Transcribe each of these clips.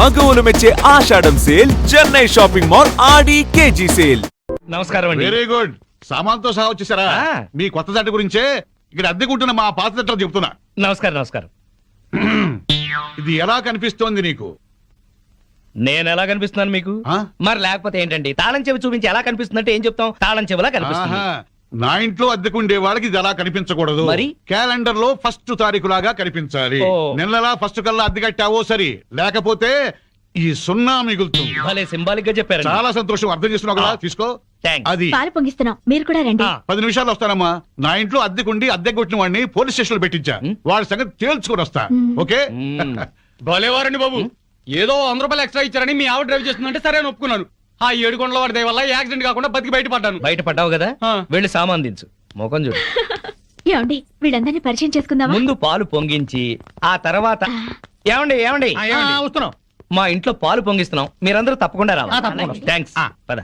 మగవులు మెచ్చే ఆషాఢం sale Chennai shopping mall ఆడి KG sale. నమస్కారం అండి. Very good. సామాన్తో సహా వచ్చేసారా? మీ కొత్త జట్ట గురించే ఇక్కడ అద్దెకుంటున్న మా పాత జట్టలు చెప్తున్నా. నమస్కారం నమస్కారం. ఇది ఎలా కనిపిస్తోంది నీకు? నేను ఎలా కనిపిస్తున్నాను మీకు? మరి లేకపోతే ఏంటండి, తాళం చెవి చూపించి ఎలా కనిపిస్తుందంటే ఏం చెప్తాం? తాళం చెవిలా కనిపిస్తుంది. నా ఇంట్లో అద్దెకుండే వాళ్ళకి ఇది ఎలా కనిపించకూడదు. మరి క్యాలెండర్ లో 1st తారీఖు లాగా కనిపించాలి. నెలలా 1st కల్లా అద్దె కట్టావో సరి, లేకపోతే ఈ 0 మిగులుతుంది. భలే సింబాలిక్ గా చెప్పారు. చాలా సంతోషం. అర్థం చేస్తున్నావు కదా? తీసుకో. అది పాలు పొంగిస్తున్నాం, మీరు కూడా రండి. 10 నిమిషాలు వస్తానమ్మా. నా ఇంట్లో అద్దెకుండి అద్దె కొట్టిన వాడిని పోలీస్ స్టేషన్ లో పెట్టించా. వాళ్ళ సంగతి తేల్చుకుని వస్తా. ఓకే? భలేవారండి బాబు. ఏదో 100 రూపాయలు ఎక్స్ట్రా ఇచ్చారని మీ ఆవిడ డ్రైవ్ చేస్తుందంటే సరే అని ఒప్పుకున్నాను. ఆ 7 కొండల వాడి దయ వల్ల యాక్సిడెంట్ కాకుండా బతికి బయటపడ్డాను. బయటపడ్డావు కదా, వెళ్ళి సామాన్ దించు. మొఖం చూడు. ఏమండి, వీళ్ళందరినీ పరిచయం చేసుకుందామా? ముందు పాలు పొంగించి ఆ తర్వాత ఏమండి ఏమండి వస్తున్నాం. మా ఇంట్లో పాలు పొంగిస్తున్నాం, మీరందరూ తప్పకుండా రావాలి. థ్యాంక్స్. పద.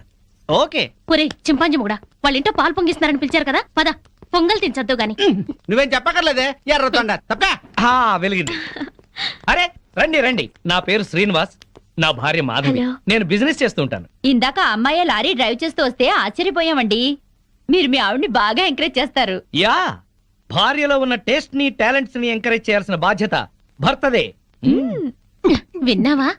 ఓకే. ఒరే చింపాంజీ కూడా వాళ్ళ ఇంట్లో పాలు పొంగిస్తున్నారని పిలిచారు కదా, పద పొంగల్ తినచద్దు గాని. నువ్వేం చెప్పక్కర్లేదే, ఎర్రతొండ తప్ప. వెలిగింది. అరే రండి రండి, నా పేరు శ్రీనివాస్, నా భార్య మాధవి. హలో. నేను బిజినెస్ చేస్తూ ఉంటాను. ఇందాక అమ్మాయి లారీ డ్రైవ్ చేస్తూ వస్తే ఆశ్చర్యపోయామండి. మీరు మీ ఆవిడ్ని బాగా ఎంకరేజ్ చేస్తారు. యా, భార్యలో ఉన్న టేస్ట్ ని టాలెంట్స్ ని ఎంకరేజ్ చేయాల్సిన బాధ్యత భర్తదే. విన్నావా?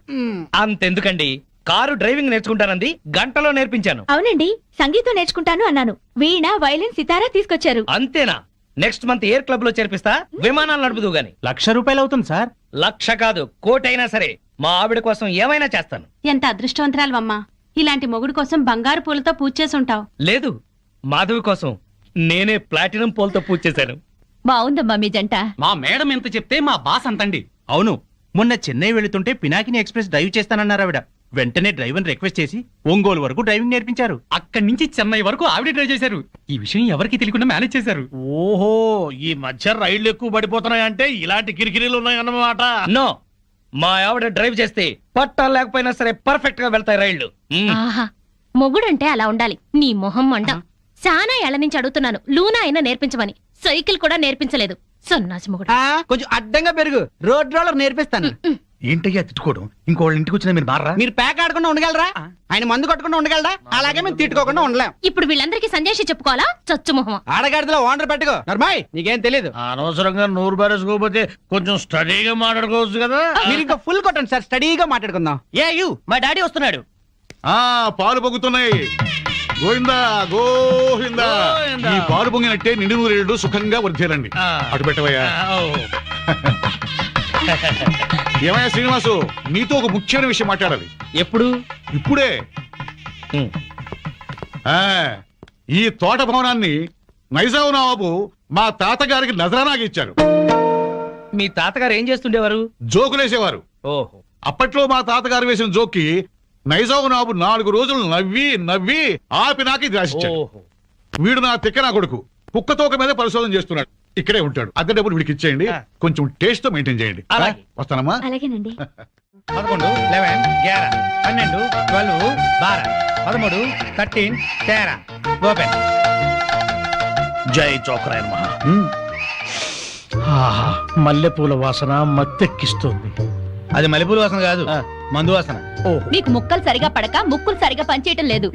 అంతెందుకండి, కారు డ్రైవింగ్ నేర్చుకుంటానంది, గంటలో నేర్పించాను. అవునండి, సంగీతం నేర్చుకుంటాను అన్నాను. వీణ, వైలిన్, సితారా తీసుకొచ్చారు. అంతేనా? నెక్స్ట్ మంత్ ఎయిర్ క్లబ్ లో చేర్పిస్తా, విమానాలు నడుపుదు గాని. 1,00,000 రూపాయలు అవుతుంది సార్. 1,00,000 కాదు, 1,00,000 అయినా సరే మా ఆవిడ కోసం ఏమైనా చేస్తాను. ఎంత అదృష్టవంతరాలవమ్మా, ఇలాంటి మొగుడు కోసం బంగారు పూలతో పూజ చేసి ఉంటావు. లేదు, మాధవి కోసం నేనే ప్లాటినం పూలతో పూజ చేశాను. బాగుందమ్మా మీ జంట. మా మేడం ఎంత చెప్తే మా బాస్ అంతండి. అవును, మొన్న చెన్నై వెళుతుంటే పినాకిని ఎక్స్ప్రెస్ డ్రైవ్ చేస్తానన్నారు ఆవిడ. వెంటనే డ్రైవర్ రిక్వెస్ట్ చేసి ఒంగోలు వరకు డ్రైవింగ్ నేర్పించారు. అక్కడి నుంచి చెన్నై వరకు ఆవిడ డ్రైవ్ చేశారు. ఈ విషయం ఎవరికి తెలియకుండా మేనేజ్ చేశారు. ఓహో, ఈ మధ్య రైళ్లు ఎక్కువ పడిపోతున్నాయంటే ఇలాంటి కిరికిరీలు ఉన్నాయన్నమాట. నో, మా ఆవిడ డ్రైవ్ చేస్తే పట్టాలు లేకపోయినా సరే పర్ఫెక్ట్ గా వెళ్తాయి రైళ్లు. ఆహా, మొగుడంటే అలా ఉండాలి. నీ మొహం మండ. చాలా ఏళ్ల నుంచి అడుగుతున్నాను, లూనా అయినా నేర్పించమని. సైకిల్ కూడా నేర్పించలేదు. సన్నాసి మొగుడు. కొంచెం అడ్డంగా పెరుగు, రోడ్ రోలర్ నేర్పిస్తాను. ఏంటయ్యా తిట్టుకోవడం? ఇంకోళ్ళ ఇంటికి వచ్చినా మీరు మారా? మీరు ప్యాక్ ఆడకుండా ఉండగలరా? ఆయన మందు కొట్టకుండా ఉండగలరా? అలాగే మేము తిట్టుకోకుండా ఉండలేం. ఇప్పుడు వీళ్ళందరికీ సందేశం చెప్పుకోవాలా? చచ్చు మొహం. ఆడగాడిలో ఓనర్ పెట్టుకో. నర్మాయ్, నీకేం తెలీదు. అనవసరంగా నోరు బారేసుకోకపోతే కొంచెం స్టడీగా మాట్లాడుకోవచ్చు కదా. మీరు ఇంకా ఫుల్ కొట్టండి సార్, స్టడీగా మాట్లాడుకుందాం. మా డాడీ వస్తున్నాడు. పాలు పొంగుతున్నాయి. గోవిందా గోవిందా. ఈ పాలు పొంగినట్టే నిండు నూరేళ్లు సుఖంగా వర్ధేలండి. అటు పెట్టవయ్యా. ఏమయ్యా శ్రీనివాసు, నీతో ఒక ముఖ్యమైన విషయం మాట్లాడాలి. ఎప్పుడు? ఇప్పుడే. ఈ తోట భవనాన్ని నైజాం నవాబు మా తాతగారికి నజరానాగా ఇచ్చారు. మీ తాతగారు ఏం చేస్తుండేవారు? జోకులేసేవారు. ఓహో. అప్పట్లో మా తాతగారు వేసిన జోక్కి నైజాం నవాబు 4 రోజులు నవ్వి నవ్వి ఆపి నాకు ఇది రాసిచ్చాడు. వీడు నా తిక్క నా కొడుకు కుక్కతోక మీద పరిశోధన చేస్తున్నాడు. ఇక్కడే ఉంటాడు. అద్దె డబ్బులు వీడికి ఇచ్చేయండి. కొంచెం టేస్ట్ తో మెయింటైన్ చేయండి. వస్తానమ్మా. అలాగేనండి. 11, 11, 11, 12, 12, 13, 13, 13. ఓపెన్. జై చోకరాయ మహా. మల్లెపూల వాసన మత్తెక్కిస్తుంది. అది మల్లెపూల వాసన కాదు, మందు వాసన. మీకు ముక్కలు సరిగా పడక ముక్కులు సరిగా పనిచేయటం లేదు.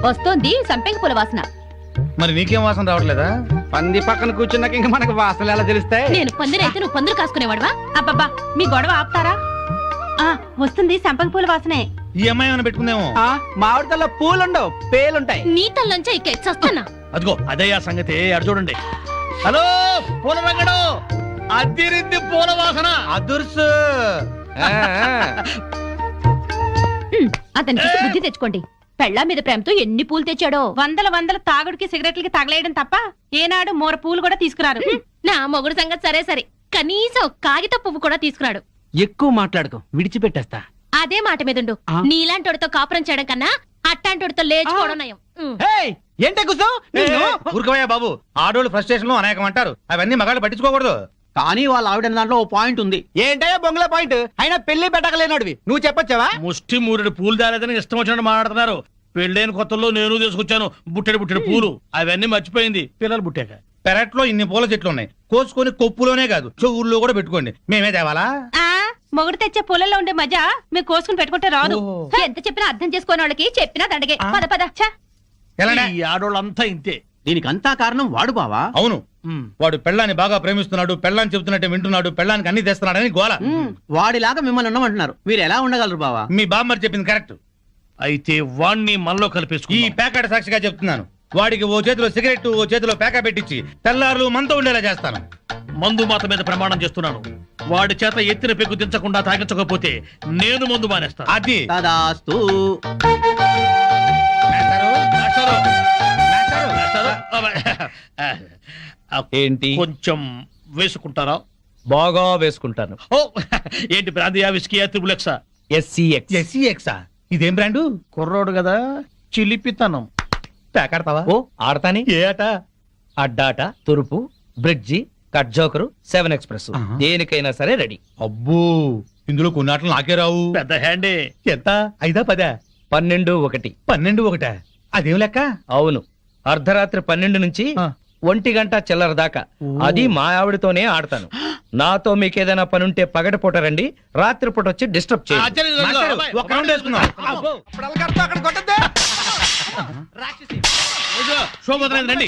వస్తోంది సంపెంగ పూల వాసన. మరి నీకేం వాసన రావట్లేదా? పంది పక్కన కూర్చున్నాక ఇంకా మనకు వాసనలు ఎలా తెలుస్తాయి? నేను పందిరైతే నువ్వు పందులు కాసుకునేవాడవా? అబ్బబ్బా, మీ గొడవ ఆపుతారా? వస్తుంది సంపెంగ పూల వాసనే. ఈ అమ్మాయి ఏమైనా పెట్టుకుందేమో. మామిడితల్లో పూలుండవు, పేలుంటాయి. నీ తల్లంచా ఇక్క చస్తున్నా. అదిగో అదయ్యా సంగతి. అడు చూడండి. హలో పూల రంగడు, అద్దిరింది పూల వాసన. అదుర్సు. అతనికి బుద్ధి తెచ్చుకోండి. పెళ్ళా మీద ప్రేమతో ఎన్ని పూలు తెచ్చాడో. వందల తాగుడికి సిగరెట్లకి తగలేయడం తప్ప ఏనాడు మోర పూలు కూడా తీసుకురారు. నా మొగుడు సంగతి సరే సరే, కనీసం కాగిత పువ్వు కూడా తీసుకురాడు. ఎక్కువ మాట్లాడుకో, విడిచిపెట్టేస్తా. అదే మాట మీదుండు. నీలాంటోడితో కాపురం చేయడం కన్నా అట్టాంటోడితో లేచుకోవడం నయం. ఏంటే కూర్చో. ఊరుకోవయ్యా బాబు, ఆడోళ్ళు ఫ్రస్ట్రేషన్ లో అనేకం అంటారు. అవన్నీ మగాళ్ళు పట్టించుకోకూడదు. కానీ వాళ్ళ ఆవిడ దాంట్లో ఓ పాయింట్ ఉంది. ఏంటయ్యా బొంగుల పాయింట్? అయినా పెళ్లి పెట్టకలేనోడివి నువ్వు చెప్పొచ్చావా? ముష్టి మూరెడు పూలు దాలేదని ఇష్టం వచ్చినట్టు మాట్లాడుతున్నారు. పెళ్ళైన కొత్తలో నేను తీసుకొచ్చాను బుట్టెడు పూలు. అవన్నీ మర్చిపోయింది పిల్లలు పుట్టాక. పెరట్లో ఇన్ని పూల చెట్లు ఉన్నాయి, కోసుకొని కొప్పులోనే కాదు చెవుల్లో కూడా పెట్టుకోండి. మేమే తేవాలా? మొగుడు తెచ్చే పొలంలో ఉండే మజా మీరు కోసుకుని పెట్టుకుంటే రాదు. ఎంత చెప్పినా అర్థం చేసుకోని వాళ్ళకి చెప్పినా దండగే. పద పద ఛ. ఈ ఆడోళ్ళంతా ఇంతే. దీనికంతా కారణం వాడు బావా. అవును, వాడు పెళ్ళాన్ని బాగా ప్రేమిస్తున్నాడు, పెళ్ళాన్ని చెబుతున్నట్టే వింటున్నాడు, పెళ్ళానికి అన్ని తెస్తున్నాడని గోల. వాడిలాగా మిమ్మల్ని ఉండమంటున్నారు, మీరు ఎలా ఉండగలరు బావా? మీ బామ్మర్ చెప్పింది కరెక్ట్. అయితే వాణ్ణి మనలో కలిపేసుకు ఈ ప్యాకెట్ సాక్షిగా చెప్తున్నాను. వాడికి ఓ చేతిలో సిగరెట్, ఓ చేతిలో ప్యాకా పెట్టించి తెల్లారులు మనతో ఉండేలా చేస్తాను. మందు మాత మీద ప్రమాణం చేస్తున్నాను. వాడి చేత ఎత్తిన పెగ్గు దించకుండా తాగించకపోతే నేను మందు మానేస్తాను. అది తదాస్తు. ఏంటి కొంచెం వేసుకుంటారా? బాగా వేసుకుంటాను. ఓ ఏంటి బ్రాందియా, విస్కీయా, త్రిబులెక్సా? SCX. ఇదేం బ్రాండు? కుర్రోడు కదా, చిలిపితనం. ప్యాకాడతావా? ఓ ఆడతాని. ఏ ఆట? అడ్డాట, తురుపు, బ్రిడ్జి, కట్ జోకరు, 7 ఎక్స్ప్రెస్, దేనికైనా సరే రెడీ. అబ్బో, ఇందులో కొన్ని ఆటలు నాకే రావు. పెద్ద హ్యాండే. ఎంత? 5 10? 12 1. 12 1. అదేం లెక్క? అవును, అర్ధరాత్రి 12 నుంచి 1 గంట చిల్లర దాకా. అది మా ఆవిడతోనే ఆడతాను. నాతో మీకేదైనా పనుంటే పగటిపూట రండి, రాత్రిపూట వచ్చి డిస్టర్బ్ చేయండి. ఒక రౌండ్ వేసుకుందాం. శోభోదయం రండి.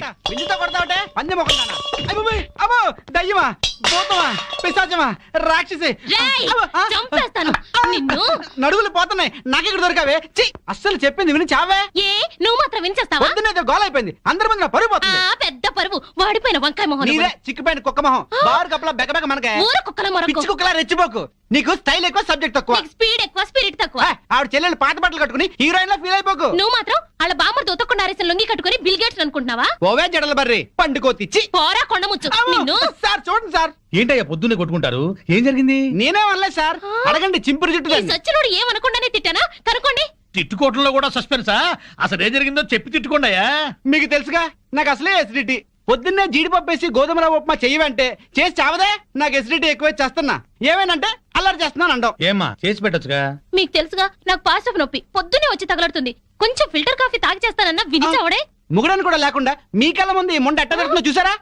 దయ్యమా, భూతమా, పిశాచమా, రాక్షసి, రేయ్, చంపేస్తాను నిన్ను. నడువులు పోతున్నాయి, నాకెక్కడ దొరికావే? ఛీ, అస్సలు చెప్పింది విని చావే. ఏ నువ్వు మాత్రం వినిచేస్తావా? పొద్దునేదో గోల అయిపోయింది, అందరి ముందు నా పరుగు ఆ పోతుంది. పెద్ద పరువు వాడిపోయిన వంకాయ మొహం నీదే చిక్కుపోయిన కుక్క మొహం, బారు కప్పలా బెగబెగ మనకే. ఊర కుక్కల మొరకు. పిచ్చి కుక్కలా రెచ్చిపోకు. నీకు స్టైల్ ఎక్కువ, సబ్జెక్ట్ తక్కువ. నీకు స్పీడ్ ఎక్కువ, స్పిరిట్ తక్కువ. ఆవిడ చెల్లెలు పాత బట్టలు కట్టుకుని హీరోయిన్ లా ఫీల్ అయిపోకు. నువ్వు మాత్రం వాళ్ళ బామ్మర్ దొతకుండా అరేసిన లొంగి కట్టుకుని బిల్ గేట్స్ అనుకుంటున్నావా? ఓవే జడల బర్రి పండుకోతిచ్చి. పోరా కొండముచ్చు నిన్ను. సార్ చూడండి సార్. ఏంటయ్యా పొద్దున్నే కొట్టుకుంటారు? ఏం జరిగింది? నేనే అనలేదు సార్, అడగండి చింపురు జుట్టు ఈ దాన్ని. సచ్చినోడు ఏమనకుండానే తిట్టానా? కనుకోండి. తిట్టుకోవడంలో కూడా సస్పెన్సా? అసలు ఏం జరిగిందో చెప్పి తిట్టుకోండియా. మీకు తెలుసుగా, నాకు అసలే ఎసిడిటీ. పొద్దున్నే జీడిపప్పు వేసి గోధుమ రవ్వ ఉప్మా చెయ్యవంటే చేసి చావదే. నాకు ఎసిడిటీ ఎక్కువ చేస్తున్నా, ఏమేనంటే అల్లరి చేస్తున్నాను అంటావు. ఏమ్మా చేసి పెట్టొచ్చుగా. మీకు తెలుసుగా, నాకు పాస్టప్ నొప్పి పొద్దునే వచ్చి తగలడుతుంది. కొంచెం ఫిల్టర్ కాఫీ తాగి చేస్తానన్నా వినిచావడే. ముగుడని కూడా లేకుండా మీ కళ్ళ ముందు ఈ ముండ ఎట్ట దొరుకుతుందో చూసారా?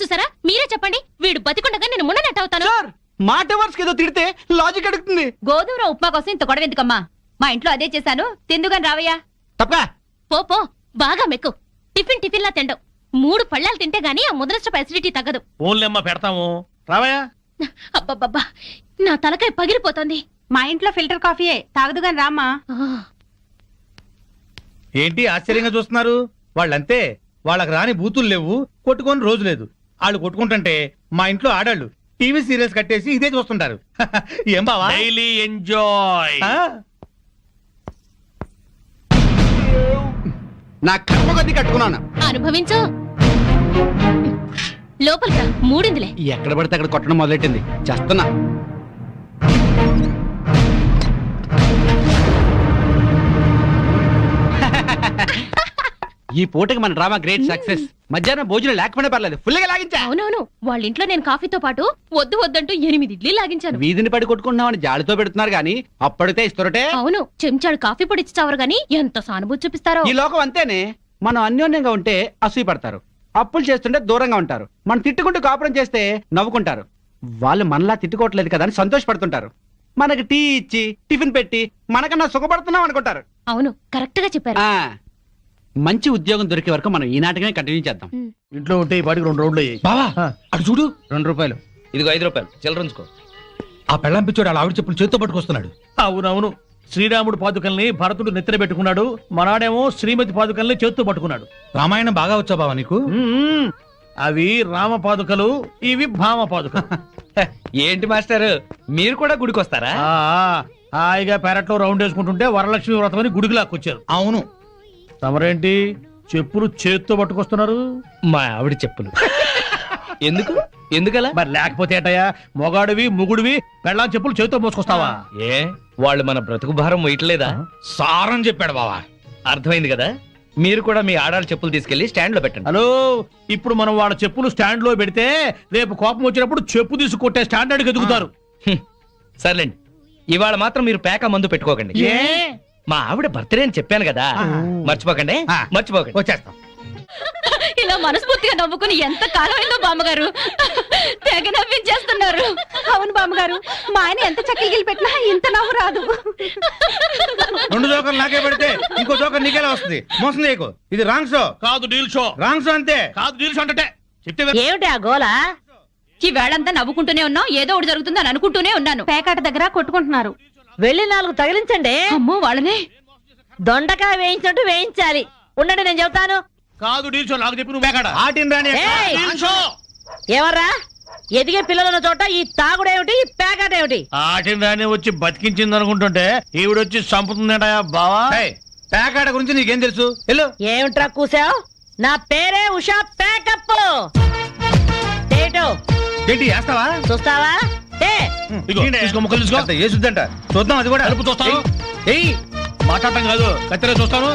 చూసారా మీరే చెప్పండి. వీడు బతికుండగా నేను మున్న నెట్ అవుతాను. సార్, మాట వర్స్ ఏదో తిడితే లాజిక్ అడుగుతుంది. గోధుమ ఉప్మా కోసం ఇంత గొడవ ఎందుకమ్మా? మా ఇంట్లో అదే చేశాను, తిందుగాని రావయ్యా. తప్ప పో బాగా మెక్కు. టిఫిన్ లా తిండవు. 3 పళ్ళాలు తింటే గానీ ఆ ముద్రస్ట ఫెసిలిటీ తగ్గదు. ఓన్లేమ్మా పెడతాము, రావయా. అబ్బబ్బబ్బా, నా తలకాయ పగిలిపోతుంది. మా ఇంట్లో ఫిల్టర్ కాఫీయే, తాగదుగాని రామ్మా. ఏంటి ఆశ్చర్యంగా చూస్తున్నారు? వాళ్ళంతే, వాళ్ళకి రాని బూతులు లేవు, కొట్టుకొని రోజు లేదు. వాళ్ళు కొట్టుకుంటుంటే మా ఇంట్లో ఆడాళ్ళు టీవీ సీరియల్స్ కట్టేసి ఇదే చూస్తుంటారు. ఏం బావా? Daily enjoy. నా కర్మ కొద్ది కట్టుకున్నాను. అనుభవించు. లోపలికి రా, మూడిందిలే. ఎక్కడ పడితే అక్కడ కొట్టడం మొదలెట్టింది, చేస్తున్నా. ఈ పూటకి మన డ్రామా గ్రేట్ సక్సెస్. మధ్యాహ్నం భోజనం లేకపోయినా పర్లేదు, ఫుల్ గా లాగించా. అవునవును, వాళ్ళ ఇంట్లో నేను కాఫీతో పాటు వద్దంటూ 8 ఇడ్లీ లాగించాను. వీధిని పడి కొట్టుకుంటున్నామని జాలితో పెడుతున్నారు గానీ అప్పటితే ఇస్తురటే. అవును, చెంచాడు కాఫీ పొడి ఇచ్చి చావరు గానీ ఎంత సానుభూతి చూపిస్తారో. ఈ లోకం అంతేనే. మనం అన్యోన్యంగా ఉంటే అసూయ పడతారు, అప్పులు చేస్తుంటే దూరంగా ఉంటారు. మనం తిట్టుకుంటూ కాపురం చేస్తే నవ్వుకుంటారు. వాళ్ళు మనలా తిట్టుకోవట్లేదు కదా అని సంతోషపడుతుంటారు. మనకి టీ ఇచ్చి టిఫిన్ పెట్టి మనకన్నా సుఖపడుతున్నాం అనుకుంటారు. అవును, కరెక్ట్ గా చెప్పారు. ఆ మంచి ఉద్యోగం దొరికే వరకు మనం ఈ నాటకమే కంటిన్యూ చేద్దాం. ఇంట్లో ఉంటే ఈ పాటికి 2 రౌండ్లు అయ్యాయి. బావా అటు చూడు, 2 రూపాయలు. ఇదిగో 5 రూపాయలు చిల్లరుంచుకో. ఆ పెళ్ళం పిచ్చోడు అలా ఆవిడ చెప్పులు చేత్తో పట్టుకొస్తున్నాడు. అవునవును, శ్రీరాముడు పాదుకల్ని భరతుడు నెత్తిన పెట్టుకున్నాడు, మనాడేమో శ్రీమతి పాదుకల్ని చేత్తో పట్టుకున్నాడు. రామాయణం బాగా వచ్చా బావా నీకు? అవి రామ పాదుకలు, ఇవి భామ పాదుకలు. ఏంటి మాస్టర్, మీరు కూడా గుడికి వస్తారా? హాయిగా పెరట్లో రౌండ్ వేసుకుంటుంటే వరలక్ష్మి వ్రతం అని గుడికి లాక్కొచ్చారు. అవును, తమరేంటి చెప్పులు చేత్తో పట్టుకొస్తున్నారు? మా ఆవిడ చెప్పులు. ఎందుకలా? మరి లేకపోతే ఏటయ్యా, మొగాడివి ముగుడివి పెళ్ళాం చెప్పులు చేత్తో మోసుకొస్తావా? ఏ వాళ్ళు మన బ్రతుకు భారం వేయట్లేదా? సారం చెప్పాడు బావా. అర్థమైంది కదా. మీరు కూడా మీ ఆడాళ్ళ చెప్పులు తీసుకెళ్లి స్టాండ్ లో పెట్టండి. హలో, ఇప్పుడు మనం వాళ్ళ చెప్పులు స్టాండ్ లో పెడితే రేపు కోపం వచ్చినప్పుడు చెప్పు తీసి కొట్టే స్టాండర్డ్ ఎదుగుతారు. సర్లేండి, ఇవాళ మాత్రం మీరు పేక మందు పెట్టుకోకండి. మా ఆవిడ బర్త్డే అని చెప్పాను కదా, మర్చిపోకండి. వచ్చేస్తాం. ఇలా ఇలా మనస్ఫూర్తిగా నవ్వుకుని ఎంత కాలమైందో బామ్మగారు. తెగ నవ్వించేస్తున్నారు. అవును బామ్మగారు, మా ఆయన ఎంత చక్కిలి పెట్టినా ఇంత నవ్వు రాదు. 2 జోకర్లు నాకే పెడితే ఇంకో జోకర్ నీకేలా వస్తుంది? మోసం చేయకు. ఇది రాంగ్ షో కాదు డీల్ షో. రాంగ్ షో అంతే. కాదు డీల్ షో అంటే చెప్తే ఏమిటి ఆ గోలా? ఈ వేళంతా నవ్వుకుంటూనే ఉన్నాం, ఏదో ఒకటి జరుగుతుందని అనుకుంటూనే ఉన్నాను. పేకాట దగ్గర కొట్టుకుంటున్నారు. వెళ్ళి 4 తగిలించండి. అమ్మో వాళ్ళనే దొండకాయ వేయించినట్టు వేయించాలి. ఉండండి, నేను చెబుతాను. కాదు డీల్ షో. నాకు చెప్పి నువ్వు పేకాడ. ఆటిని రాని ఏయ్! Deal show. ఎవర్రా ఎదిగే పిల్లలున్న చోట ఈ తాగుడేమిటి, ఈ పేకాట ఏమిటి? ఆటిని రాని వచ్చి బతికించింది అనుకుంటుంటే ఈవిడొచ్చి చంపుతుందటయా బావా. పేకాట గురించి నీకేం తెలుసు? వెళ్ళు. ఏమిట్రా కూసావు? నా పేరే ఉషా పేకప్. ఏటో ఏంటి వేస్తావా? చూస్తావా? ఏ ఇదిగో, తీసుకో, ముక్కలు తీసుకో. అంత ఏసుద్దంట. చూద్దాం అది కూడా. కలుపు చూస్తాను. ఏయ్ మాట్లాడటం కాదు, కత్తెర చూస్తాను.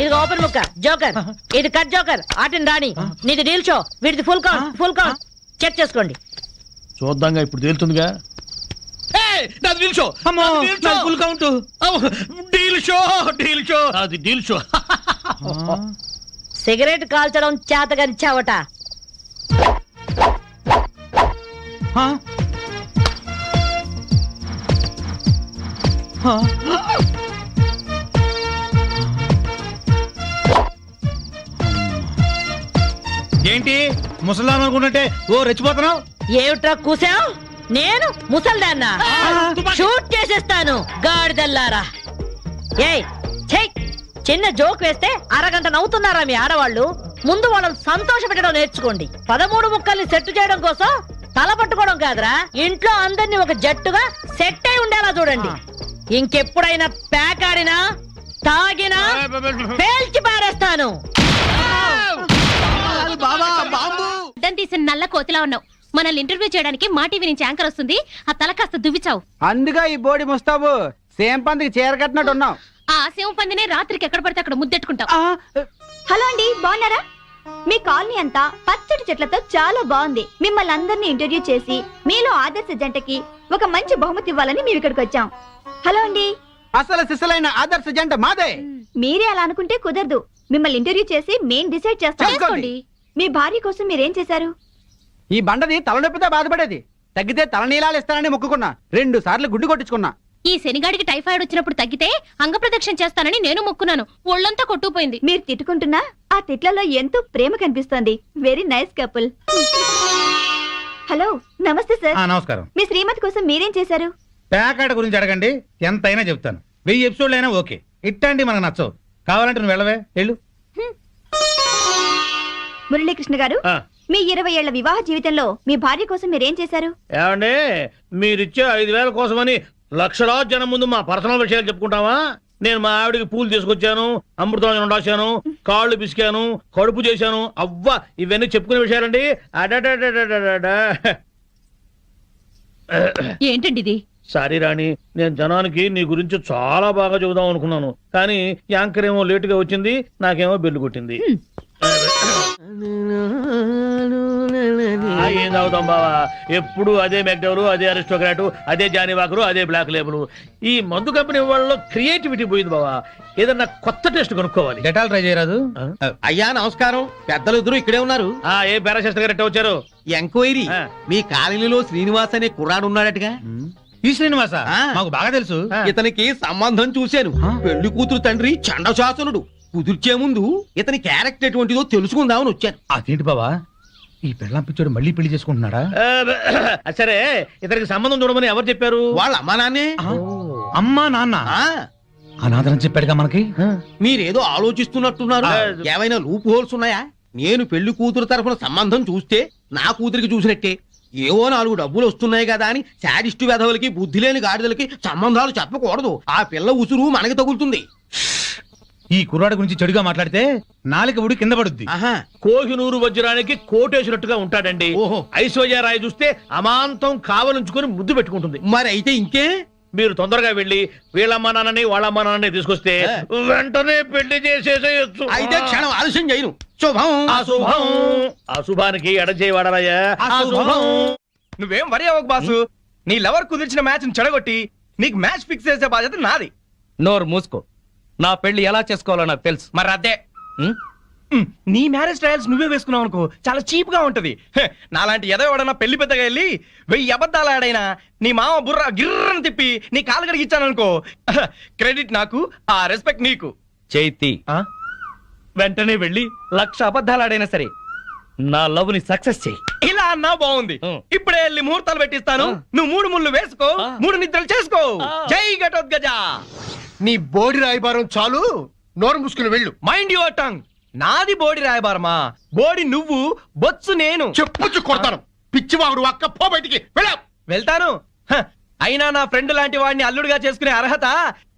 ఇది ఓపెన్ ముక్క జోకర్, ఇది కట్ జోకర్. ఆటిని రాణి, నీది డీల్ షో, వీడిది full count. Full count check చేసుకోండి. చూద్దాంగా, ఇప్పుడు తేలుతుందిగా. నాది డీల్ షో. అమ్మో, నాది డీల్ షో. నాకు full count. Deal show, deal show. అది డీల్ షో. సిగరెట్ కాల్చడం చేతగరిచావట. ఆ? ఆ? ఏంటి ముసలాం అనుకుంటుంటే ఓ రెచ్చిపోతున్నావు? ఏమిట్రా కూసావు? నేను ముసల్దాన్నా? షూట్ చేసేస్తాను గాడిదల్లారా. ఏయ్ ఛై, చిన్న జోక్ వేస్తే అరగంట నవ్వుతున్నారా మీ ఆడవాళ్ళు? ముందు వాళ్ళని సంతోష పెట్టడం నేర్చుకోండి. 13 ముక్కల్ని సెట్ చేయడం కోసం తల పట్టుకోవడం కాదురా, ఇంట్లో అందరినీ ఒక జట్టుగా సెట్ అయి ఉండేలా చూడండి. ఇంకెప్పుడైనా పేకాడినా తాగినా పేల్చి పారేస్తాను. అడ్డం తీసిన నల్ల కోతిలా ఉన్నావు. మనల్ని ఇంటర్వ్యూ చేయడానికి మా టీవీ నుంచి యాంకర్ వస్తుంది. ఆ తల కాస్త దువ్విచావు. అందుగా ఈ బోడి ముస్తాబు సేమ్ పందికి చీర కట్టినట్టు ఉన్నావు. ఆ శివ పందినే రాత్రికి ఎక్కడ పడితే అక్కడ ముద్దెట్టుకుంటావు. హలో అండి, బాగున్నారా? మీ కాలనీ అంతా పచ్చటి చెట్లతో చాలా బాగుంది. మిమ్మల్ని అందరినీ ఇంటర్వ్యూ చేసి మీలో ఆదర్శ జంటకి ఒక మంచి బహుమతి ఇవ్వాలని మేము ఇక్కడికి వచ్చాం. హలో అండి. అసలు సిసలైన ఆదర్శ జంట మాదే. మీరే అలా అనుకుంటే కుదరదు. మిమ్మల్ని ఇంటర్వ్యూ చేసి మేం డిసైడ్ చేస్తాం. చేసుకోండి. మీ భార్య కోసం మీరేం చేశారు? ఈ బండది తలనొప్పితో బాధపడేది. తగ్గితే తలనీలాలు ఇస్తానని మొక్కుకున్నా. 2 సార్లు గుడ్డు కొట్టించుకున్నా. ఈ శనిగాడికి టైఫాయిడ్ వచ్చినప్పుడు తగ్గితే అంగప్రదక్షిణ చేస్తానని నేను మొక్కున్నాను. ఒళ్ళంతా కొట్టుకుపోయింది. మీరు తిట్టుకుంటున్నా ఆ తిట్లలో ఎంతో ప్రేమ కనిపిస్తోంది. Very nice couple. హలో, నమస్తే సార్. నమస్కారం. మీ శ్రీమతి కోసం మీరేం చేశారు? పేకాట గురించి అడగండి, ఎంతైనా చెప్తాను. 1000 ఎపిసోడ్లు అయినా ఓకే. ఇట్టండి మనకు నచ్చవు. కావాలంటే నువ్వు వెళ్ళవే, వెళ్ళు. మురళీకృష్ణ గారు, మీ 20 ఏళ్ల వివాహ జీవితంలో మీ భార్య కోసం మీరేం చేశారు? ఏమండి, మీరిచ్చే 5000 కోసమని లక్షలాది జనం ముందు మా పర్సనల్ విషయాలు చెప్పుకుంటావా? నేను మా ఆవిడికి పూలు తీసుకొచ్చాను, అమృతం రాశాను, కాళ్ళు పిసికాను, కడుపు చేశాను. అవ్వా, ఇవన్నీ చెప్పుకునే విషయాలండి. ఏంటండి ఇది? సారీ రాణి, నేను జనానికి నీ గురించి చాలా బాగా చెబుదాం అనుకున్నాను, కానీ యాంకర్ ఏమో లేటుగా వచ్చింది, నాకేమో బెల్లు కొట్టింది. ఏం తాగుతాం బావా, ఎప్పుడు అదే మెక్డవరు, అదే అరిస్టోక్రాటు, అదే జానీవాకరు, అదే బ్లాక్ లేబుల్. ఈ మందు కంపెనీ వాళ్ళలో క్రియేటివిటీ పోయింది బావా. ఏదన్నా కొత్త టెస్ట్ కొనుక్కోవాలి. డెటాల్ ట్రై చేయరాదు? అయ్యా నమస్కారం. పెద్దలు ఇద్దరు ఇక్కడే ఉన్నారు. ఏ పారాశాస్త్రి గారు వచ్చారు? ఎంక్వైరీ. మీ కాలనీలో శ్రీనివాస్ అనే కుర్రాడు ఉన్నాడటగా? ఈ శ్రీనివాస మాకు బాగా తెలుసు. ఇతనికి సంబంధం చూశాను. పెళ్లి కూతురు తండ్రి చండశాసనుడు. కుదిర్చే ముందు ఇతని క్యారెక్టర్ ఎటువంటిదో తెలుసుకుందామని వచ్చాను. అదేంటి బావా, ఈ పెళ్ళాం పిచ్చోడు మళ్ళీ పెళ్లి చేసుకుంటున్నాడా? సరే, ఇతనికి సంబంధం చూడమని ఎవరు చెప్పారు? వాళ్ళ అమ్మా నాన్నే. అమ్మా నాన్న అనాథరం చెప్పాడుగా మనకి. మీరేదో ఆలోచిస్తున్నట్టున్నారు. ఏమైనా లూప్ హోల్స్ ఉన్నాయా? నేను పెళ్లి కూతురు తరఫున సంబంధం చూస్తే నా కూతురికి చూసినట్టే. ఏవో 4 డబ్బులు వస్తున్నాయి కదా అని శాడిస్టు వెధవులకి, బుద్ధి లేని గాడిదలకి సంబంధాలు చెప్పకూడదు. ఆ పిల్ల ఉసురు మనకి తగులుతుంది. ఈ కుర్రాడి గురించి చెడుగా మాట్లాడితే నాలుక ఉడి కింద పడుద్ది. కోహినూరు వజ్రానికి కోటేసినట్టుగా ఉంటాడండి. ఐశ్వర్య రాయ్ చూస్తే అమాంతం కావలించుకొని ముద్దు పెట్టుకుంటుంది. మరి అయితే ఇంకే, మీరు తొందరగా వెళ్ళి వీళ్ళమ్మ నాన్నని వాళ్ళమ్మ నాన్నని తీసుకొస్తే వెంటనే పెళ్లి చేసేసేయచ్చు. అయితే క్షణం ఆలస్యం చేయను. శుభం. అశుభం. అశుభానికి ఎడచేయి వాడాలయ్యా. అశుభం. నువ్వేం వరి అవ్వకు బాసు. నీ లవర్ కుదిర్చిన మ్యాచ్ చెడగొట్టి నీకు మ్యాచ్ ఫిక్స్ చేసే బాధ్యత నాది. నోరు మూసుకో. నా పెళ్లి ఎలా చేసుకోవాలో నాకు తెలుసు. మరి అదే నీ మ్యారేజ్ ట్రయల్స్ నువ్వే వేసుకున్నావు అనుకో, చాలా చీప్ గా ఉంటది. నాలాంటి ఎదో ఎవడన్నా పెళ్లి పెద్దగా వెళ్ళి 1000 అబద్ధాలు ఆడైనా నీ మామ బుర్ర గిర్రని తిప్పి నీ కాలు గడికి ఇచ్చాను అనుకో, క్రెడిట్ నాకు, ఆ రెస్పెక్ట్ నీకు. చైతి వెంటనే వెళ్ళి 1,00,000 అబద్ధాలు ఆడైనా సరే నా లవ్ ని సక్సెస్ చెయ్యి. ఇలా అన్నా బాగుంది. ఇప్పుడే వెళ్ళి ముహూర్తాలు పెట్టిస్తాను. నువ్వు 3 ముళ్ళు వేసుకో, 3 నిద్రలు చేసుకో. జై ఘటోత్కచ. నీ బోడి రాయబారం చాలు, నోరు మూసుకుని వెళ్ళు. Mind your tongue. నాది బోడి రాయబారమా? బోడి నువ్వు, బొత్సు నేను. చెప్పుచ్చు కొడతాను. పిచ్చివాగుడు అక్క, పో బయటికి వెళ్ళావు. వెళ్తాను. అయినా నా ఫ్రెండ్ లాంటి వాడిని అల్లుడిగా చేసుకునే అర్హత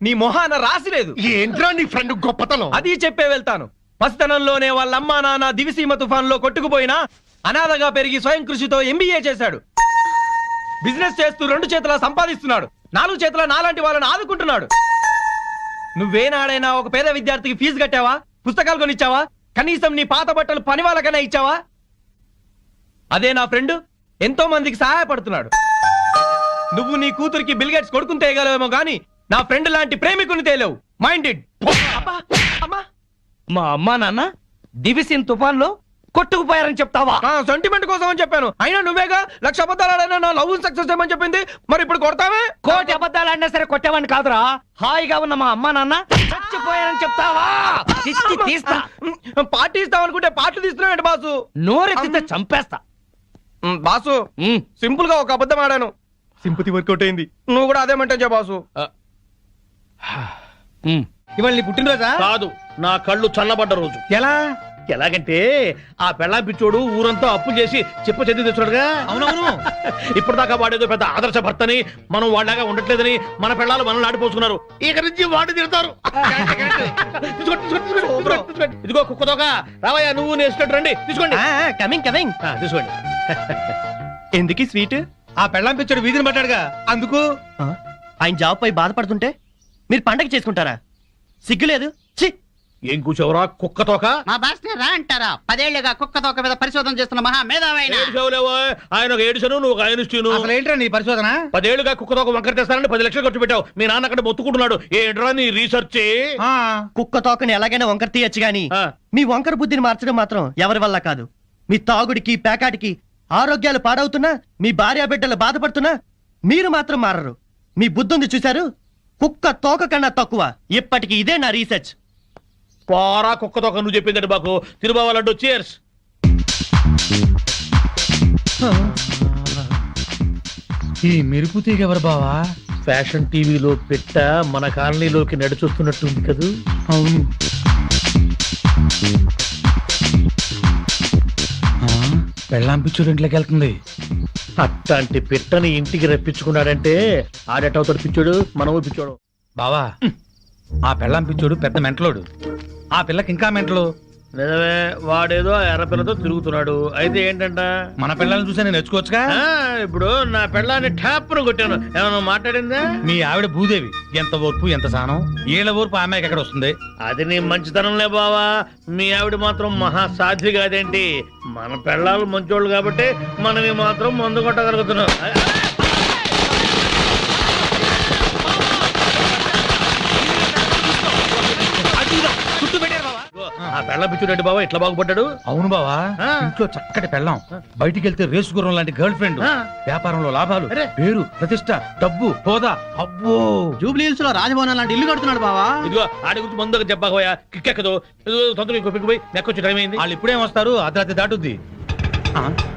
నీ మొహాన రాసిలేదు. ఏంట్రా నీ ఫ్రెండ్ గొప్పతనం? అది చెప్పే వెళ్తాను. పసితనంలోనే వాళ్ళ అమ్మా నాన్న దివిసీమ తుఫాన్ లో కొట్టుకుపోయినా అనాథగా పెరిగి స్వయం కృషితో MBA చేశాడు. బిజినెస్ చేస్తూ 2 చేతులా సంపాదిస్తున్నాడు. 4 చేతుల నాలాంటి వాళ్ళని ఆదుకుంటున్నాడు. నువ్వేనాడైనా ఒక పేద విద్యార్థికి ఫీజు కట్టావా? పుస్తకాలు కొనిచ్చావా? కనీసం నీ పాత బట్టలు పని వాళ్ళకైనా ఇచ్చావా? అదే నా ఫ్రెండ్ ఎంతో మందికి సహాయపడుతున్నాడు. నువ్వు నీ కూతురికి బిల్గేట్స్ కొడుకుని తేయగలవేమో గాని నా ఫ్రెండ్ లాంటి ప్రేమికుని తేలేవు. మైండెడ్. మా అమ్మా నాన్న దివిసిన్ తుఫాన్ లో కొట్టుకుపోయారని చెప్తావా? సెంటిమెంట్ కోసం అని చెప్పాను. అయినా నువ్వేగా 1,00,000 అబద్ధాలు ఆడైనా నా లవ్ సక్సెస్ చేయమని చెప్పింది. మరి ఇప్పుడు కొడతావే? 1,00,000 అబద్ధాలు ఆడినా సరే కొట్టేవాడిని కాదురా. హాయిగా ఉన్న మా అమ్మా నాన్న చచ్చిపోయారని చెప్తావా? తీస్తా. పార్టీ ఇస్తావనుకుంటే పార్టీ తీస్తున్నావు బాసు. నోరెత్తితే చంపేస్తా. బాసు సింపుల్ గా ఒక అబద్ధం ఆడాను, సింపతి వర్కౌట్ అయింది. నువ్వు కూడా అదేమంటే బాసు. ఇవాళ నీ పుట్టినరోజా? కాదు, నా కళ్ళు చల్లబడ్డ రోజు. ఎలా? ఎలాగంటే ఆ పెళ్ళాం పిచ్చోడు ఊరంతా అప్పులు చేసి చెప్ప చెంది తెచ్చున్నాడుగా. అవునవును. ఇప్పటిదాకా వాడేదో పెద్ద ఆదర్శ భర్తని, మనం వాళ్ళగా ఉండట్లేదని మన పెళ్ళాలు మనల్ని ఆడిపోసుకున్నారు. ఇక నుంచి వాడి తిడతారు. ఇదిగో కుక్కదోక రావయ్యా, నువ్వు నేర్చుకుంటు రండి. తీసుకోండి. Coming coming. తీసుకోండి. ఎందుకు స్వీట్? ఆ పెళ్ళాం పిచ్చాడు వీధిని పట్టాడుగా, అందుకు. ఆయన జాబ్ పై బాధపడుతుంటే మీరు పండగ చేసుకుంటారా? సిగ్గులేదు. ఏం కూర్చోవరా కుక్కతోక? మా బాస్ రా అంటారా? 10 ఏళ్లుగా కుక్క తోక మీద పరిశోధన చేస్తున్న మహా మేధావైన ఆయన ఒక ఏడుసను, నువ్వు ఒక ఐన్స్టీన్. అసలు ఏంట్రా నీ పరిశోధన? 10 ఏళ్లుగా కుక్కతోక వంకర తెస్తానని 10 లక్షలు ఖర్చు పెట్టావు. మీ నాన్న అక్కడ మొత్తుకుంటున్నాడు. ఏంట్రా నీ రీసెర్చ్? కుక్క తోకని ఎలాగైనా వంకర తీయచ్చు గాని మీ వంకర బుద్ధిని మార్చడం మాత్రం ఎవరి వల్ల కాదు. మీ తాగుడికి పేకాటికి ఆరోగ్యాలు పాడవుతున్నా, మీ భార్య బిడ్డలు బాధపడుతున్నా మీరు మాత్రం మారరు. మీ బుద్ధుంది చూశారు? కుక్క తోక కన్నా తక్కువ. ఇప్పటికి ఇదే నా రీసెర్చ్. పోరా కుక్కతోక, నువ్వు చెప్పిందండి మాకు. తిరుబావాలంటూ చేర్స్. ఈ మెరుపు తీగ ఎవరు బావా? ఫ్యాషన్ టీవీలో పెట్ట మన కాలనీలోకి నడిచొస్తున్నట్టుంది కదూ. అవును. పెళ్ళాం పిచ్చుడు ఇంట్లోకి వెళ్తుంది. అట్లాంటి పిట్టని ఇంటికి రప్పించుకున్నాడంటే ఆడేటవుతాడు పిచ్చోడు, మనము పిచ్చోడు. బావా, ఆ పెళ్ళాం పిచ్చోడు పెద్ద మెంటలోడు. ఆ పిల్లకి ఇంకా మెంటలు. నిజమే, వాడేదో ఎర్రపిల్లతో తిరుగుతున్నాడు. అయితే ఏంటంట, మన పిల్లల్ని చూసా నేను నేర్చుకోవచ్చుగా. ఇప్పుడు నా పెళ్ళాన్ని ఠాప్ను కొట్టాను. ఏమన్నా మాట్లాడిందా? మీ ఆవిడ భూదేవి. ఎంత ఓర్పు, ఎంత సహనం. ఏళ్ళ ఓర్పు ఆమెకి ఎక్కడ వస్తుంది? అది నీ మంచితనంలే బావా. మీ ఆవిడ మాత్రం మహాసాధ్వి కాదేంటి? మన పెళ్ళాలు మంచోళ్ళు కాబట్టి మనవి మాత్రం మందు కొట్టగలుగుతున్నాం. ఆ పెళ్ళం పిచ్చుడండి బావా ఇట్లా బాగుపడ్డాడు. అవును బావా, ఇంట్లో చక్కటి పెళ్ళాం, బయటికి వెళ్తే రేసు గుర్రం లాంటి గర్ల్ ఫ్రెండ్, వ్యాపారంలో లాభాలు, పేరు ప్రతిష్ట, డబ్బు, హోదా. అబ్బో, జూబ్లీ హిల్స్ లో రాజభవనం లాంటి ఇల్లు కడుతున్నాడు బావా. ఇదిగో ఆడి గురించి ముందుగా చెప్పకపోయా కిక్కెక్కదు. తొందరగా ఇంకో పిక్కు పోయి నెక్కొచ్చి టైం అయింది. వాళ్ళు ఇప్పుడేం వస్తారు? అర్ధరాత్రి దాటుద్ది.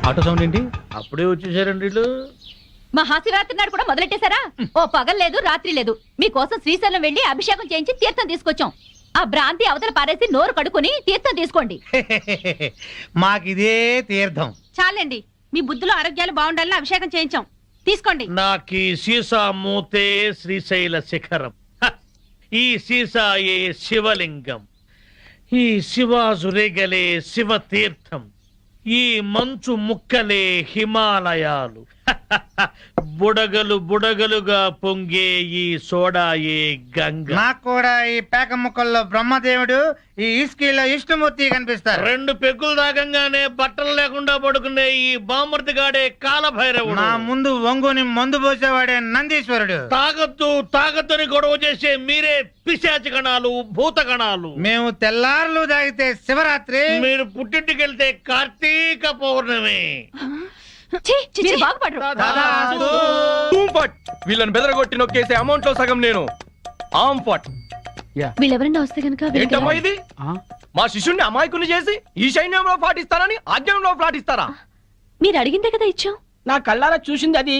ఆటో సౌండ్ ఏంటి? అప్పుడే వచ్చేసారండి వీళ్ళు. మహాశివరాత్రి నాడు కూడా మొదలెట్టేశారా? ఓ పగలు లేదు రాత్రి లేదు. మీకోసం శ్రీశైలం వెళ్లి అభిషేకం చేయించి తీర్థం తీసుకొచ్చాం. ఆ భ్రాంతి అవతల పారేసి నోరు కడుక్కుని తీర్థం తీసుకోండి. మాకిదే తీర్థం. చాలండి, మీ బుద్ధులు ఆరోగ్యాలు బాగుండాలని అభిషేకం చేయించాం. తీసుకోండి. నాకీ సీసా మూతే శ్రీశైల శిఖరం, ఈ సీసాయే శివలింగం, ఈ శివాజురేగలే శివ తీర్థం, ఈ మంచు ముక్కలే హిమాలయాలు, బుడగలు బుడగలుగా పొంగే ఈ సోడా ఏ గంగ. నాకు కూడా ఈ పేక ముక్కల్లో బ్రహ్మదేవుడు, ఈ ఇస్కీలో విష్ణుమూర్తి కనిపిస్తారు. 2 పెగ్గులు దాగంగానే బట్టలు లేకుండా పడుకునే ఈ బామర్ది గాడే కాలభైరవుడు. నా ముందు వంగుని మందు పోసేవాడే నందీశ్వరుడు. తాగద్దని గొడవ చేసే మీరే పిశాచి గణాలు, భూత గణాలు. మేము తెల్లారులు తాగితే శివరాత్రి, మీరు పుట్టింటికి వెళ్తే కార్తీక పౌర్ణమి. మీరు బాగుపడరు. ధూంఫట్. వీళ్ళని బెదరగొట్టి నొక్కేసే అమౌంట్ లో సగం నేను. ఆంఫట్. వీళ్ళెవరైనా వస్తే కనుక ఏంటమ్మా ఇది? మా శిష్యుణ్ణి అమాయకుని చేసి ఈ సైన్యంలో పాటిస్తారని ఆజ్ఞంలో పాటిస్తారా? మీరు అడిగిందే కదా ఇచ్చాం. నా కళ్ళారా చూసింది అది.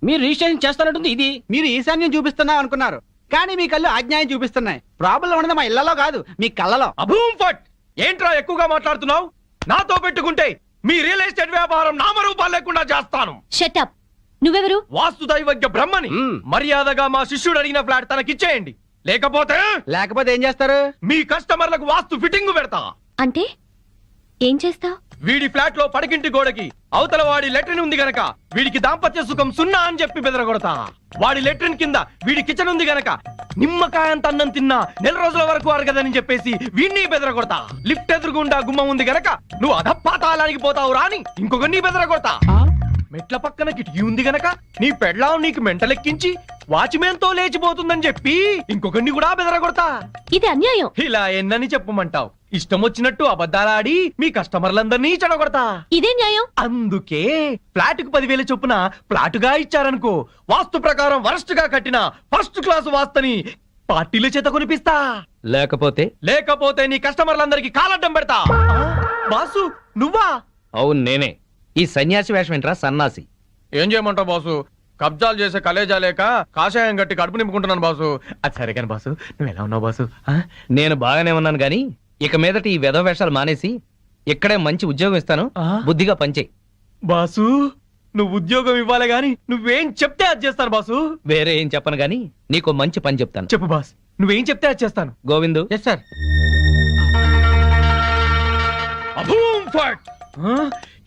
మీరు రిజిస్ట్రేషన్ చేస్తున్నట్టుంది ఇది. మీరు ఈశాన్యం చూపిస్తున్నా అనుకున్నారు, కానీ మీ కళ్ళు అజ్ఞాయం చూపిస్తున్నాయి. ప్రాబ్లం ఉన్నది మా ఇళ్లలో కాదు, మీ కళ్ళలో. అభూంఫట్. ఏంట్రా ఎక్కువగా మాట్లాడుతున్నావు? నాతో పెట్టుకుంటే మీ రియల్ ఎస్టేట్ వ్యాపారం నామరూపాలు లేకుండా చేస్తాను. షటప్. నువ్వెవరు? వాస్తు దైవజ్ఞ బ్రహ్మని. మర్యాదగా మా శిష్యుడు అడిగిన ఫ్లాట్ తనకిచ్చేయండి. లేకపోతే ఏం చేస్తారు? మీ కస్టమర్లకు వాస్తు ఫిట్టింగ్ పెడతా. అంటే ఏం చేస్తావ్? వీడి ఫ్లాట్ లో పడకింటి గోడకి అవతల వాడి లెట్రిన్ ఉంది గనక వీడికి దాంపత్య సుఖం 0 అని చెప్పి బెదరగొడతా. వాడి లెట్రిన్ కింద వీడి కిచెన్ ఉంది గనక నిమ్మకాయంత అన్నం తిన్నా 4 రోజుల వరకు అరగదని చెప్పేసి వీడిని బెదరగొడతా. లిఫ్ట్ ఎదురుగుండా గుమ్మం ఉంది గనక నువ్వు అధపాతాళానికి పోతావు రాని ఇంకొకరిని బెదరగొడతా. మెట్ల పక్కన కిటికీ ఉంది గనక నీ పెళ్ళాం నీకు మెంటలెక్కించి వాచ్మెన్ తో లేచిపోతుందని చెప్పి ఇంకొకరిని కూడా బెదరగొడతా. ఇది అన్యాయం. ఇలా ఎన్నని చెప్పమంటావు? ఇష్టం వచ్చినట్టు అబద్ధాలాడి మీ కస్టమర్లందరినీ చెడగొడతా. ఇదే న్యాయం. అందుకే ఫ్లాట్ కు 10,000 చొప్పున ఫ్లాటుగా ఇచ్చారనుకో, వాస్తు ప్రకారం వరస్ట్ గా కట్టిన ఫస్ట్ క్లాస్ వాస్తుని పార్టీల చేత కొనిపిస్తా. లేకపోతే నీ కస్టమర్లందరికి కాలడ్డం పెడతా. బాసు నువ్వా? అవును నేనే. ఈ సన్యాసి వేషం ఏంట్రా సన్నాసి? ఏం చేయమంటావు బాసు? కబ్జాలు చేసే కలేజా లేక కాషాయం గట్టి కడుపు నింపుకుంటున్నాను బాసు. అది సరే కానీ బాసు, నువ్వు ఎలా ఉన్నావు బాసు? నేను బాగానే ఉన్నాను గాని ఇక మీదట ఈ వెధవ వేషాలు మానేసి ఇక్కడే మంచి ఉద్యోగం ఇస్తాను, బుద్ధిగా పనిచేయి. బాసు నువ్వు ఉద్యోగం ఇవ్వాలి గాని నువ్వేం చెప్తే అది చేస్తాను బాసు. వేరే ఏం చెప్పను గాని నీకు మంచి పని చెప్తాను. చెప్పు బాస్, నువ్వేం చెప్తే అది చేస్తాను. గోవిందు. Yes sir.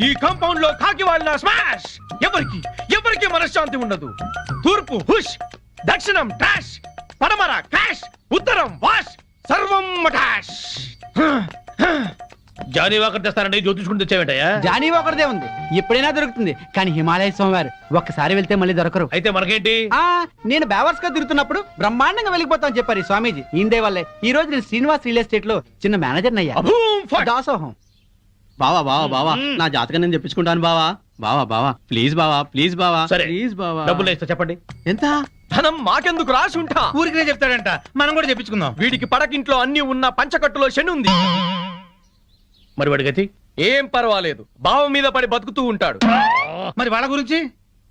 ఈ కాంపౌండ్ లో కాకి వాళ్ళ స్మాష్. ఎవరికి మనశ్శాంతి ఉండదు. తూర్పు హుష్, దక్షిణం ట్రాష్, పడమర క్రాష్, ఉత్తరం వాష్, సర్వం మటాష్. జానీ వాకర్ తెస్తానండి, జ్యోతిష్కుని తెచ్చావేంటయ్యా? జానీ ఒకరిదే ఉంది, ఎప్పుడైనా దొరుకుతుంది. కానీ హిమాలయ స్వామివారు ఒక్కసారి వెళ్తే మళ్ళీ దొరకరు. అయితే మనకేంటి? నేను బేవర్స్ గా తిరుగుతున్నప్పుడు బ్రహ్మాండంగా వెళ్ళిపోతాను చెప్పారు ఈ స్వామీజీ. ఇందే వల్లే ఈ రోజు నేను శ్రీనివాస్ రియల్ ఎస్టేట్ లో చిన్న మేనేజర్ అయ్యా. దాసోహం. బావా నా జాతకం నేను చెప్పించుకుంటాను బావా. బావా ప్లీజ్ బావా. సరే ప్లీజ్ బావా. డబ్బులు ఇస్తా, చెప్పండి ఎంత? ధనం మాకెందుకు రాసి ఉంటా. ఊరికే చెప్తాడంట, మనం కూడా చెప్పించుకుందాం. వీడికి పడకింట్లో అన్ని ఉన్న పంచకట్టులో శని ఉంది. మరి వాడి గతి? ఏం పర్వాలేదు, బావ మీద పడి బతుకుతూ ఉంటాడు. మరి వాళ్ళ గురించి?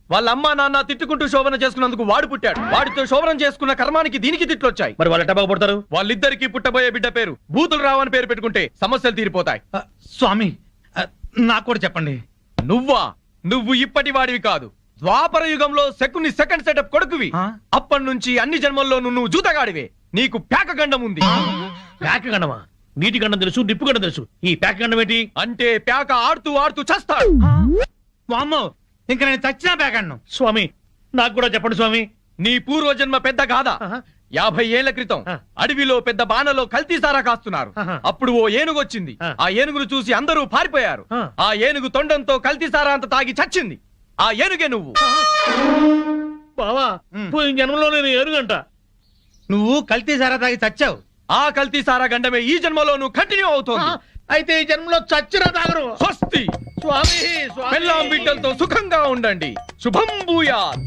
వాళ్ళ అమ్మా నాన్న తిట్టుకుంటూ శోభన చేసుకున్నందుకు వాడు పుట్టాడు. వాడితో శోభనం చేసుకున్న కర్మానికి దీనికి తిట్లొచ్చాయి. మరి వాళ్ళు ఎట్ట బాగుపడతారు? వాళ్ళిద్దరికి పుట్టబోయే బిడ్డ పేరు బూతులు రావని పేరు పెట్టుకుంటే సమస్యలు తీరిపోతాయి. స్వామి నాకు కూడా చెప్పండి. నువ్వు ఇప్పటి వాడివి కాదు, ద్వాపర యుగంలో శకుని సెకండ్ సెటప్ కొడుకువి. అప్పటి నుంచి అన్ని జన్మల్లోనూ నువ్వు జూతగాడివే. నీకు పేకగండం ఉంది. పేకగండమా? నీటి గండం తెలుసు, నిప్పు గండం తెలుసు, ఈ పేకగండం ఏంటి? అంటే పేక ఆడుతూ చస్తాడు. వామ్మో, ఇంకా నేను చచ్చినా పేకను. స్వామి నాకు కూడా చెప్పండి స్వామి. నీ పూర్వజన్మ పెద్ద గాథ. 50 ఏళ్ల క్రితం అడవిలో పెద్ద బాణలో కల్తీసారా కాస్తున్నారు. అప్పుడు ఓ ఏనుగు వచ్చింది. ఆ ఏనుగును చూసి అందరూ పారిపోయారు. ఆ ఏనుగు తొండంతో కల్తీసారా అంత తాగి చచ్చింది. ఆ ఏనుగే నువ్వు. బావా పోయిన జన్మలో నేను ఏనుగంట. నువ్వు కల్తీ సారా తాగి చచ్చావు. ఆ కల్తీసారా గండమే ఈ జన్మలో నువ్వు కంటిన్యూ అవుతోంది. అయితే ఈ జన్మలో చచ్చిరా తాగరు. స్వస్తి. పెళ్ళాం బిడ్డలతో సుఖంగా ఉండండి. శుభం భూయాత్.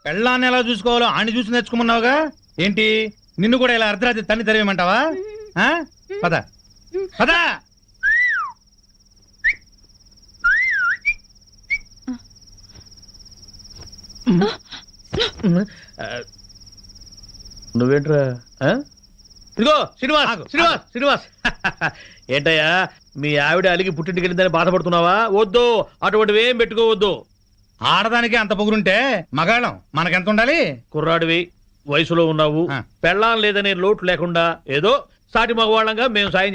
పెళ్ళాన్ని ఎలా చూసుకోవాలో ఆని చూసి నేర్చుకోమన్నావుగా. ఏంటి నిన్ను కూడా ఇలా అర్ధరాత్రి తన్ని తెరవేయమంటావా? పద పద. నువ్వేంట్రా? ఇదిగో శ్రీనివాస్ ఏంటయ్యా మీ ఆవిడ అలిగి పుట్టింటికి వెళ్ళిందని బాధపడుతున్నావా? వద్దు, అటువంటివి ఏం పెట్టుకోవద్దు. ఆడదానికి అంత పొగురుంటే మగాళ్ళం మనకెంత ఉండాలి? కుర్రాడివి, వయసులో ఉన్నావు, పెళ్ళాం లేదనే లోటు లేకుండా ఏదో సాటి మగవాళ్ళంగా మేము సాయం